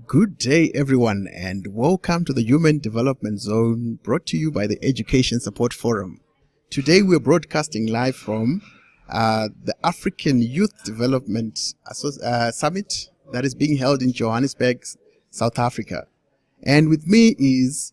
Good day, everyone, and welcome to the Human Development Zone, brought to you by the Education Support Forum. Today, we're broadcasting live from the African Youth Development Summit that is being held in Johannesburg, South Africa. And with me is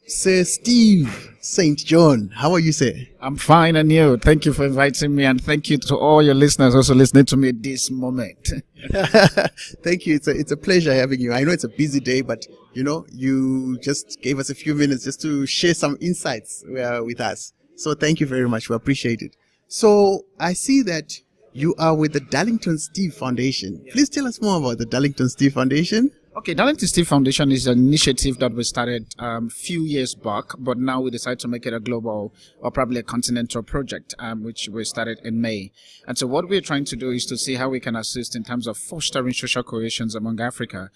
Sir Steve St. John. How are you, sir? I'm fine, and you? Thank you for inviting me, and thank you to all your listeners also listening to me at this moment. Thank you. It's a pleasure having you. I know it's a busy day, but you just gave us a few minutes just to share some insights with us. So thank you very much. We appreciate it. So I see that you are with the Darlington Steve Foundation. Please tell us more about the Darlington Steve Foundation. Okay, Darlington Steve Foundation is an initiative that we started a few years back, but now we decided to make it a global or probably a continental project, which we started in May. And so what we're trying to do is to see how we can assist in terms of fostering social cohesion among Africa,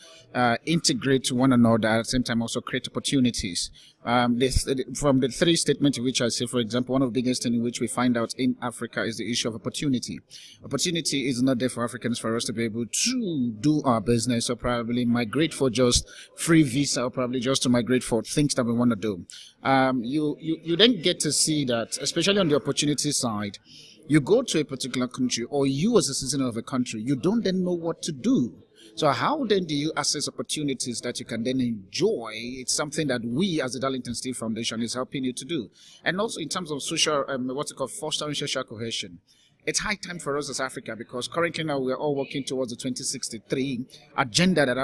integrate one another, at the same time also create opportunities. From the three statements in which I say, for example, one of the biggest things in which we find out in Africa is the issue of opportunity. Opportunity is not there for Africans for us to be able to do our business or probably migrate for just free visa or probably just to migrate for things that we want to do. You then get to see that, especially on the opportunity side, you go to a particular country or you as a citizen of a country, you don't then know what to do. So how then do you access opportunities that you can then enjoy? It's something that we as the Darlington Steve Foundation is helping you to do. And also in terms of social, fostering social cohesion. It's high time for us as Africa because currently now we're all working towards the 2063 agenda that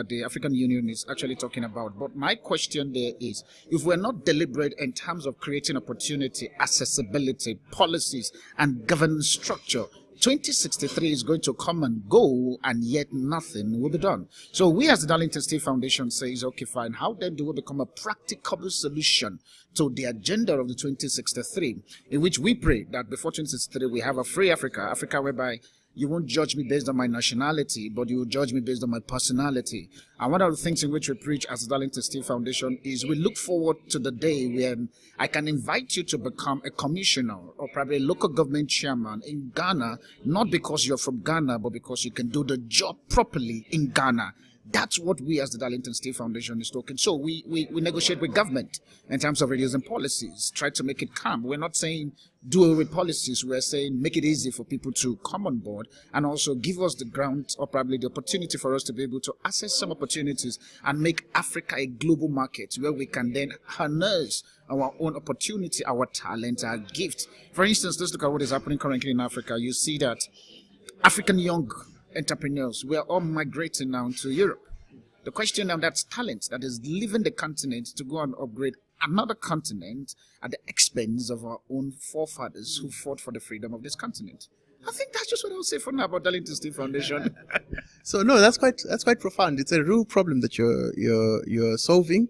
the African Union is actually talking about. But my question there is, if we're not deliberate in terms of creating opportunity, accessibility, policies, and governance structure, 2063 is going to come and go, and yet nothing will be done. So we as the Darlington Steve Foundation says, okay, fine, how then do we become a practicable solution to the agenda of the 2063, in which we pray that before 2063 we have a free Africa whereby you won't judge me based on my nationality, but you will judge me based on my personality. And one of the things in which we preach as the Darlington Steve Foundation is we look forward to the day when I can invite you to become a commissioner or probably a local government chairman in Ghana, not because you're from Ghana, but because you can do the job properly in Ghana. That's what we as the Darlington Steve Foundation is talking. So we negotiate with government in terms of reducing policies, try to make it calm. We're not saying do away with policies. We're saying make it easy for people to come on board and also give us the ground or probably the opportunity for us to be able to access some opportunities and make Africa a global market where we can then harness our own opportunity, our talent, our gift. For instance, let's look at what is happening currently in Africa. You see that African young entrepreneurs, we are all migrating now to Europe. The question now, that's talent that is leaving the continent to go and upgrade another continent at the expense of our own forefathers who fought for the freedom of this continent. I think that's just what I'll say for now about Darlington Steve Foundation. So no, that's quite profound. It's a real problem that you're solving,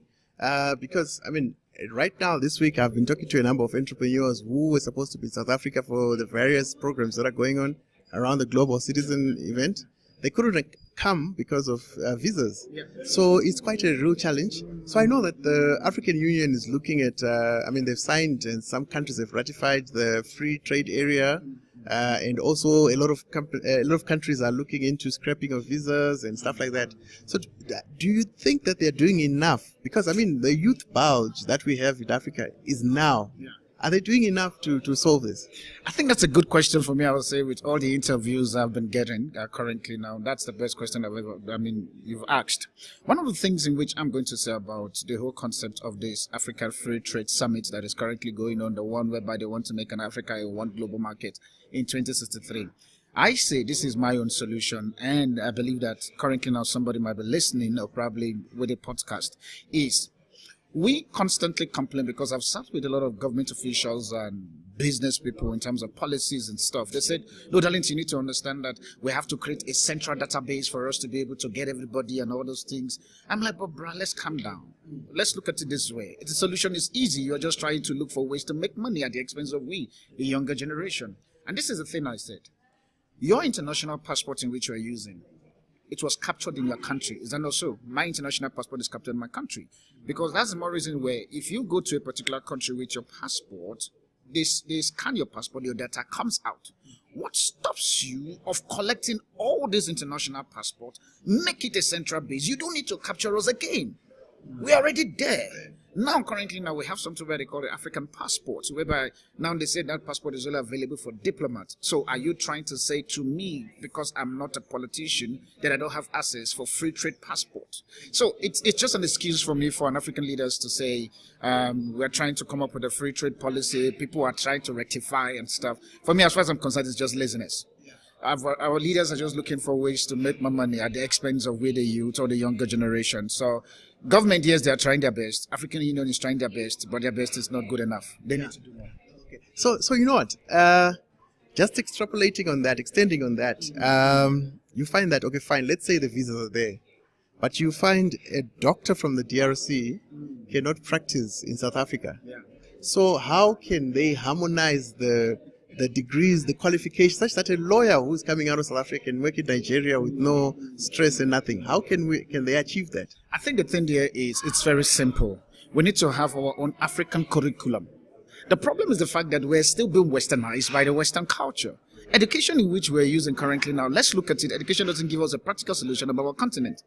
because I mean, right now this week I've been talking to a number of entrepreneurs who were supposed to be in South Africa for the various programs that are going on around the Global Citizen event. They couldn't come because of visas. Yeah. So it's quite a real challenge. So I know that the African Union is looking at, they've signed and some countries have ratified the free trade area. And also a lot of countries are looking into scrapping of visas and stuff like that. So do you think that they're doing enough? Because, the youth bulge that we have in Africa is now. Yeah. Are they doing enough to solve this? I think that's a good question for me, I would say, with all the interviews I've been getting currently now. That's the best question you've asked. One of the things in which I'm going to say about the whole concept of this Africa Free Trade Summit that is currently going on, the one whereby they want to make an Africa a one global market in 2063. I say this is my own solution, and I believe that currently now somebody might be listening or probably with a podcast, is we constantly complain because I've sat with a lot of government officials and business people in terms of policies and stuff. They said, no, Darlington, you need to understand that we have to create a central database for us to be able to get everybody and all those things. I'm like, but bro, let's calm down. Let's look at it this way. The solution is easy. You're just trying to look for ways to make money at the expense of the younger generation. And this is the thing I said. Your international passport in which you're using, it was captured in your country. Is that not so? My international passport is captured in my country. Because that's the more reason where if you go to a particular country with your passport, they scan your passport, your data comes out. What stops you of collecting all these international passports, make it a central base? You don't need to capture us again. We're already there. Now, currently, we have something where they call the African passport, whereby now they say that passport is only available for diplomats. So are you trying to say to me, because I'm not a politician, that I don't have access for free trade passport? So it's just an excuse for me, for an African leaders to say, we're trying to come up with a free trade policy. People are trying to rectify and stuff. For me, as far as I'm concerned, it's just laziness. Our leaders are just looking for ways to make more money at the expense of the youth or the younger generation. So government, yes, they are trying their best. African Union is trying their best, but their best is not good enough. They need to do more. Okay. So you know what? Just extrapolating on that, extending on that, you find that, okay, fine, let's say the visas are there, but you find a doctor from the DRC cannot practice in South Africa. Yeah. So how can they harmonize the degrees, the qualifications, such that a lawyer who's coming out of South Africa can work in Nigeria with no stress and nothing? How can they achieve that? I think the thing there is, it's very simple. We need to have our own African curriculum. The problem is the fact that we're still being westernized by the Western culture. Education in which we're using currently now, let's look at it. Education doesn't give us a practical solution about our continent.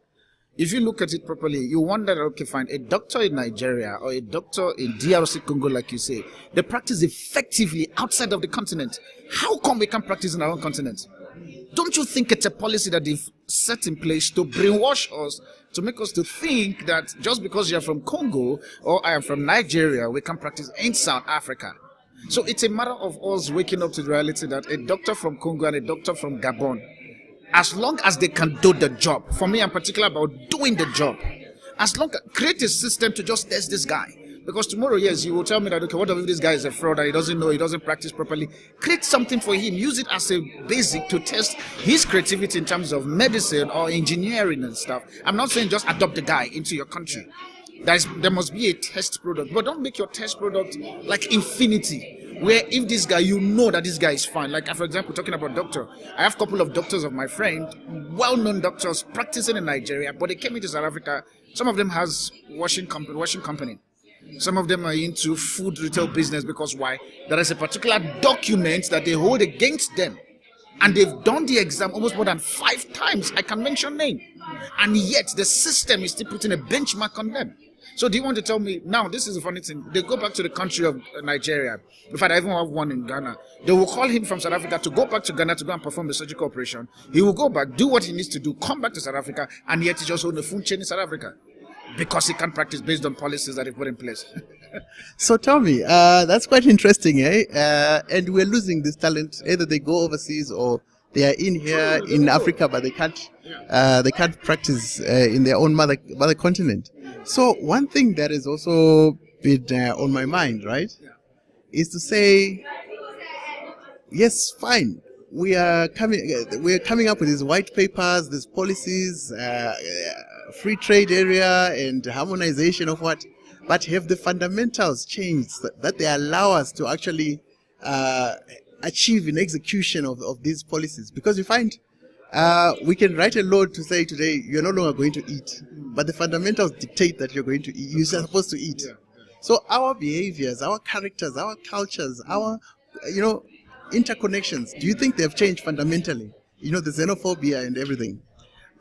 If you look at it properly, you wonder, okay, fine, a doctor in Nigeria or a doctor in DRC Congo, like you say, they practice effectively outside of the continent. How come we can't practice in our own continent? Don't you think it's a policy that they've set in place to brainwash us, to make us to think that just because you're from Congo or I am from Nigeria, we can practice in South Africa? So it's a matter of us waking up to the reality that a doctor from Congo and a doctor from Gabon, as long as they can do the job, for me I'm particular about doing the job, as long as create a system to just test this guy. Because tomorrow, yes, you will tell me that, okay, what if this guy is a fraud and he doesn't know, he doesn't practice properly? Create something for him, use it as a basic to test his creativity in terms of medicine or engineering and stuff. I'm not saying just adopt the guy into your country. There must be a test product, but don't make your test product like infinity. Where if this guy, you know that this guy is fine. Like, for example, talking about doctor, I have a couple of doctors of my friend, well-known doctors practicing in Nigeria, but they came into South Africa. Some of them has washing company. Some of them are into food retail business because why? There is a particular document that they hold against them. And they've done the exam almost more than 5 times. I can mention name. And yet the system is still putting a benchmark on them. So do you want to tell me, now this is the funny thing, they go back to the country of Nigeria. In fact, I even have one in Ghana. They will call him from South Africa to go back to Ghana to go and perform a surgical operation. He will go back, do what he needs to do, come back to South Africa, and yet he just owns a food chain in South Africa. Because he can't practice based on policies that he put in place. So tell me, that's quite interesting, eh? And we're losing this talent. Either they go overseas or they are in here in Africa, but they can't practice in their own mother continent. So one thing that has also been on my mind, right, is to say, yes, fine. We are coming up with these white papers, these policies, free trade area and harmonization of what, but have the fundamentals changed that they allow us to actually achieve an execution of these policies? Because you find we can write a law to say today you're no longer going to eat, but the fundamentals dictate that you're going to eat. You're supposed to eat. So our behaviors, our characters, our cultures, our interconnections, do you think they've changed fundamentally? The xenophobia and everything.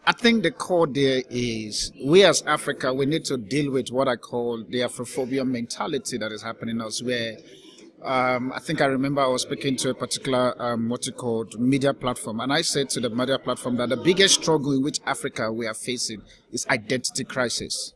I think the core there is we as Africa, we need to deal with what I call the Afrophobia mentality that is happening elsewhere. I think I remember I was speaking to a particular media platform, and I said to the media platform that the biggest struggle in which Africa we are facing is identity crisis.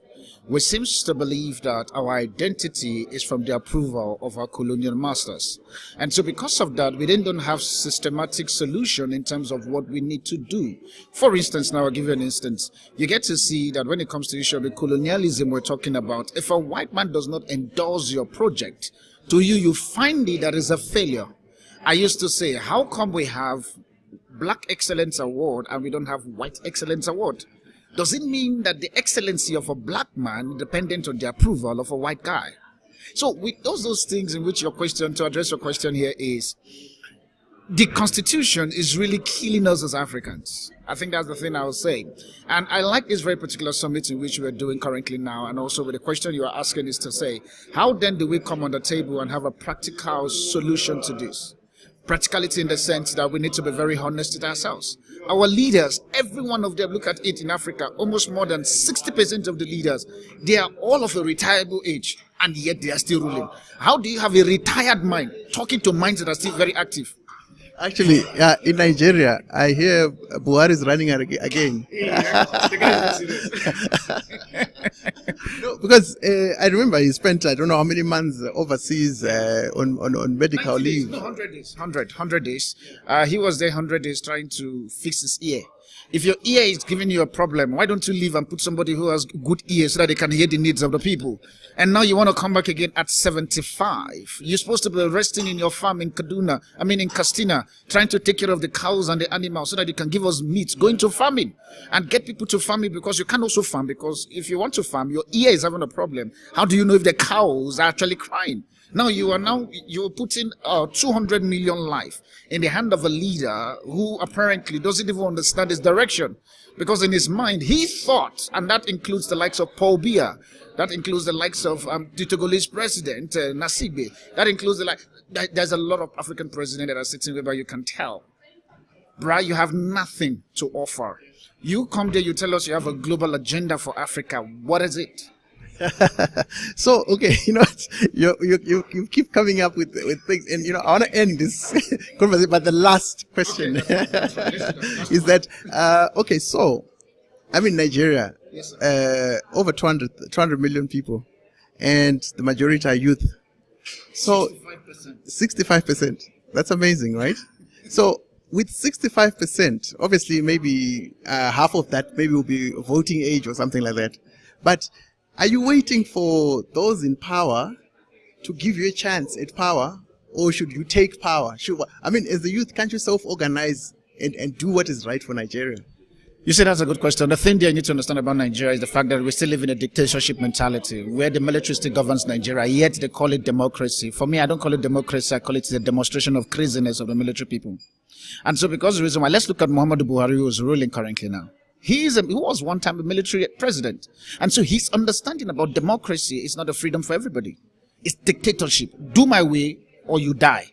We seem to believe that our identity is from the approval of our colonial masters. And so because of that, we then don't have systematic solution in terms of what we need to do. For instance, now I'll give you an instance. You get to see that when it comes to the issue of the colonialism we're talking about, if a white man does not endorse your project, to you find it that is a failure. I used to say, how come we have Black Excellence Award and we don't have White Excellence Award? Does it mean that the excellency of a black man is dependent on the approval of a white guy? So with those things in which your question, to address your question here is, the Constitution is really killing us as Africans. I think that's the thing I was saying. And I like this very particular summit in which we are doing currently now, and also with the question you are asking is to say, how then do we come on the table and have a practical solution to this? Practicality in the sense that we need to be very honest with ourselves. Our leaders, every one of them, look at it in Africa, almost more than 60% of the leaders, they are all of a retireable age, and yet they are still ruling. How do you have a retired mind talking to minds that are still very active? Actually, in Nigeria, I hear Buhari is running again. No, because I remember he spent, I don't know how many months overseas on medical leave. No, 100 days. He was there 100 days trying to fix his ear. If your ear is giving you a problem, why don't you leave and put somebody who has good ears so that they can hear the needs of the people? And now you want to come back again at 75. You're supposed to be resting in your farm in Castina, trying to take care of the cows and the animals so that you can give us meat, going to farming and get people to farming, because you can also farm, because if you want to farm, your ear is having a problem. How do you know if the cows are actually crying? Now you're putting 200 million life in the hand of a leader who apparently doesn't even understand his direction, because in his mind he thought, and that includes the likes of Paul Biya, that includes the likes of the Togolese president Nasibe, that includes there's a lot of African presidents that are sitting there, but you can tell, bruh, you have nothing to offer. You come there, you tell us you have a global agenda for Africa. What is it? So, okay, you keep coming up with things, and I want to end this conversation, but the last question is that okay, so I'm in Nigeria, yes, over 200 million people, and the majority are youth. So 65%. That's amazing, right? So with 65%, obviously maybe half of that maybe will be voting age or something like that, but are you waiting for those in power to give you a chance at power, or should you take power? As the youth, can't you self-organize and do what is right for Nigeria? You see, that's a good question. The thing that you need to understand about Nigeria is the fact that we still live in a dictatorship mentality where the military still governs Nigeria, yet they call it democracy. For me, I don't call it democracy. I call it the demonstration of craziness of the military people. And so because of the reason why, let's look at Muhammadu Buhari, who is ruling currently now. He was one time a military president. And so his understanding about democracy is not a freedom for everybody. It's dictatorship. Do my way or you die.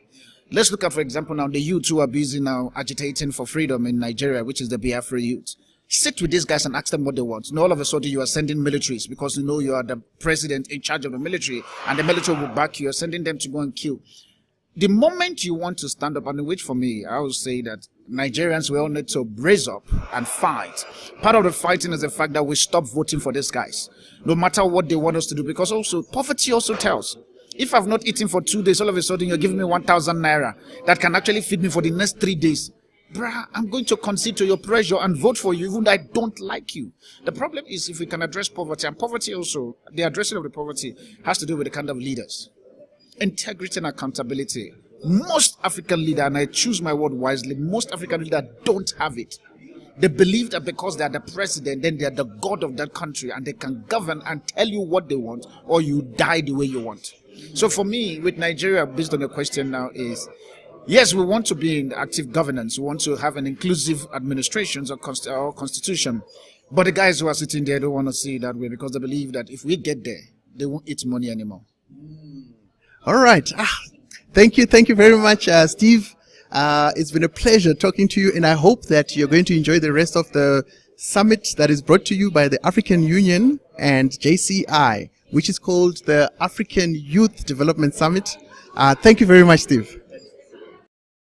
Let's look at, for example, now the youth who are busy now agitating for freedom in Nigeria, which is the Biafra youth. Sit with these guys and ask them what they want. And all of a sudden you are sending militaries because you know you are the president in charge of the military and the military will back you. You're sending them to go and kill. The moment you want to stand up, and which for me, I would say that Nigerians, we all need to brace up and fight. Part of the fighting is the fact that we stop voting for these guys, no matter what they want us to do, because also poverty also tells. If I've not eaten for 2 days, all of a sudden you're giving me 1,000 naira that can actually feed me for the next 3 days. Bruh, I'm going to concede to your pressure and vote for you even though I don't like you. The problem is if we can address poverty, and poverty also, the addressing of the poverty has to do with the kind of leaders. Integrity and accountability. Most African leaders, and I choose my word wisely, most African leaders don't have it. They believe that because they are the president, then they are the god of that country and they can govern and tell you what they want, or you die the way you want. So for me, with Nigeria, based on the question now is, yes, we want to be in active governance. We want to have an inclusive administration or constitution. But the guys who are sitting there don't want to see it that way because they believe that if we get there, they won't eat money anymore. All right. Thank you very much, Steve. It's been a pleasure talking to you, and I hope that you're going to enjoy the rest of the summit that is brought to you by the African Union and JCI, which is called the African Youth Development Summit. Thank you very much, Steve.